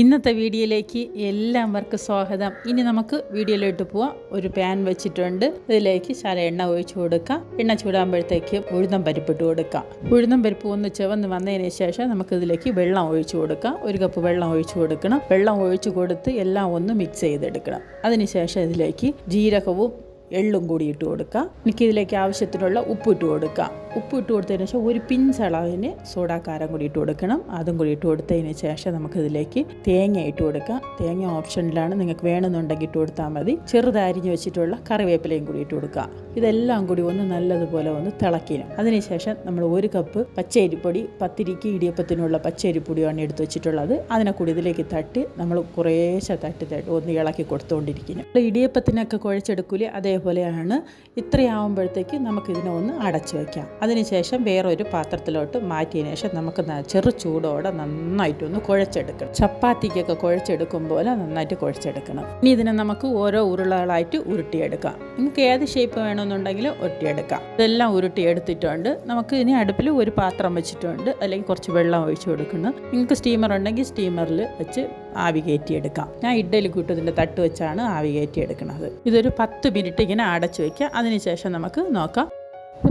ഇന്നത്തെ വീഡിയോയിലേക്ക് എല്ലാവർക്കും സ്വാഗതം. ഇനി നമുക്ക് വീഡിയോയിലോട്ട് പോവാം. ഒരു പാൻ വെച്ചിട്ടുണ്ട്. ഇതിലേക്ക് ശാല എണ്ണ ഒഴിച്ചു കൊടുക്കാം. എണ്ണ ചൂടാകുമ്പോഴത്തേക്ക് ഉഴുന്നും പരിപ്പിട്ട് കൊടുക്കാം. ഉഴുന്നും പരിപ്പ് ഒന്ന് ചുവന്ന് വന്നതിന് ശേഷം നമുക്കിതിലേക്ക് വെള്ളം ഒഴിച്ചു കൊടുക്കാം. ഒരു കപ്പ് വെള്ളം ഒഴിച്ചു കൊടുക്കണം. വെള്ളം ഒഴിച്ചു കൊടുത്ത് എല്ലാം ഒന്ന് മിക്സ് ചെയ്തെടുക്കണം. അതിനുശേഷം ഇതിലേക്ക് ജീരകവും എള്ളും കൂടി ഇട്ട് കൊടുക്കാം. എനിക്കിതിലേക്ക് ആവശ്യത്തിനുള്ള ഉപ്പ് ഇട്ട് കൊടുക്കാം. ഉപ്പ് ഇട്ട് കൊടുത്തതിന് ശേഷം ഒരു പിഞ്ച് അളവിന് സോഡാക്കാരം കൂടി ഇട്ട് കൊടുക്കണം. അതും കൂടി ഇട്ട് കൊടുത്തതിന് ശേഷം നമുക്കിതിലേക്ക് തേങ്ങ ഇട്ട് കൊടുക്കാം. തേങ്ങ ഓപ്ഷനിലാണ്, നിങ്ങൾക്ക് വേണമെന്നുണ്ടെങ്കിൽ ഇട്ട് കൊടുത്താൽ മതി. ചെറുതരിഞ്ഞ് വെച്ചിട്ടുള്ള കറിവേപ്പിലയും കൂടി ഇട്ട് കൊടുക്കുക. ഇതെല്ലാം കൂടി ഒന്ന് നല്ലതുപോലെ ഒന്ന് തിളക്കണം. അതിനുശേഷം നമ്മൾ ഒരു കപ്പ് പച്ചരിപ്പൊടി, പത്തിരിക്ക് ഇടിയപ്പത്തിനുള്ള പച്ചരിപ്പൊടിയാണ് എടുത്ത് വെച്ചിട്ടുള്ളത്. അതിനെ കൂടി ഇതിലേക്ക് തട്ടി നമ്മൾ കുറേശ്ശെ തട്ടി ഒന്ന് ഇളക്കി കൊടുത്തുകൊണ്ടിരിക്കുന്നു. ഇടിയപ്പത്തിനൊക്കെ കുഴച്ചെടുക്കൂലേ, അതേപോലെയാണ്. ഇത്രയാവുമ്പോഴത്തേക്ക് നമുക്കിതിനെ ഒന്ന് അടച്ചു വയ്ക്കാം. അതിനുശേഷം വേറൊരു പാത്രത്തിലോട്ട് മാറ്റിയതിന് ശേഷം നമുക്ക് ചെറു ചൂടോടെ നന്നായിട്ടൊന്ന് കുഴച്ചെടുക്കണം. ചപ്പാത്തിക്കൊക്കെ കുഴച്ചെടുക്കും പോലെ നന്നായിട്ട് കുഴച്ചെടുക്കണം. ഇനി ഇതിനെ നമുക്ക് ഓരോ ഉരുളകളായിട്ട് ഉരുട്ടിയെടുക്കാം. നിങ്ങൾക്ക് ഏത് ഷേപ്പ് വേണമെന്നുണ്ടെങ്കിൽ ഉരുട്ടിയെടുക്കാം. ഇതെല്ലാം ഉരുട്ടിയെടുത്തിട്ടുണ്ട്. നമുക്ക് ഇനി അടുപ്പിൽ ഒരു പാത്രം വെച്ചിട്ടുണ്ട്. അല്ലെങ്കിൽ കുറച്ച് വെള്ളം ഒഴിച്ചു കൊടുക്കണം. നിങ്ങൾക്ക് സ്റ്റീമർ ഉണ്ടെങ്കിൽ സ്റ്റീമറിൽ വെച്ച് ആവി കയറ്റിയെടുക്കാം. ഞാൻ ഇഡ്ഡലി കൂട്ടത്തിൻ്റെ തട്ട് വെച്ചാണ് ആവി കയറ്റിയെടുക്കുന്നത്. ഇതൊരു 10 മിനിറ്റ് ഇങ്ങനെ അടച്ചു വയ്ക്കുക. അതിനുശേഷം നമുക്ക് നോക്കാം.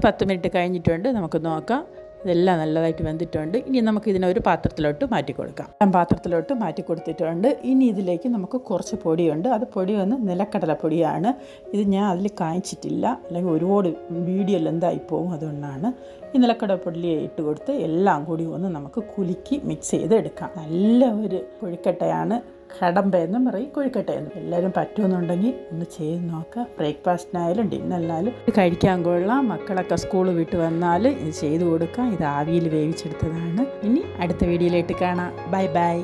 10 മിനിറ്റ് കഴിഞ്ഞിട്ടുണ്ട്. നമുക്ക് നോക്കാം. ഇതെല്ലാം നല്ലതായിട്ട് വെന്തിട്ടുണ്ട്. ഇനി നമുക്ക് ഇതിനെ ഒരു പാത്രത്തിലോട്ട് മാറ്റി കൊടുക്കാം. പാത്രത്തിലോട്ട് മാറ്റി കൊടുത്തിട്ടുണ്ട്. ഇനി ഇതിലേക്ക് നമുക്ക് കുറച്ച് പൊടിയുണ്ട്. അത് പൊടി വന്ന് നിലക്കടല പൊടിയാണ്. ഇത് ഞാൻ അതിൽ കായ്ച്ചിട്ടില്ല, അല്ലെങ്കിൽ ഒരുപാട് വീഡിയോയിൽ എന്തായി പോകും. അതുകൊണ്ടാണ് ഈ നിലക്കടല പൊടിയെ ഇട്ട് കൊടുത്ത് എല്ലാം കൂടി ഒന്ന് നമുക്ക് കുലുക്കി മിക്സ് ചെയ്ത് എടുക്കാം. നല്ല ഒരു കൊഴുക്കട്ടയാണ്. കടമ്പയെന്നും പറയും, കൊഴുക്കട്ടയെന്നും. എല്ലാവരും പറ്റുമെന്നുണ്ടെങ്കിൽ ഒന്ന് ചെയ്ത് നോക്കുക. ബ്രേക്ക്ഫാസ്റ്റിനായാലും ഡിന്നറിനായാലും ഇത് കഴിക്കാൻ കൊള്ളാം. മക്കളൊക്കെ സ്കൂൾ വിട്ട് വന്നാൽ ഇത് ചെയ്ത് കൊടുക്കാം. ഇത് ആവിയിൽ വേവിച്ചെടുത്തതാണ്. ഇനി അടുത്ത വീഡിയോയിലേക്ക് കാണാം. Bye bye.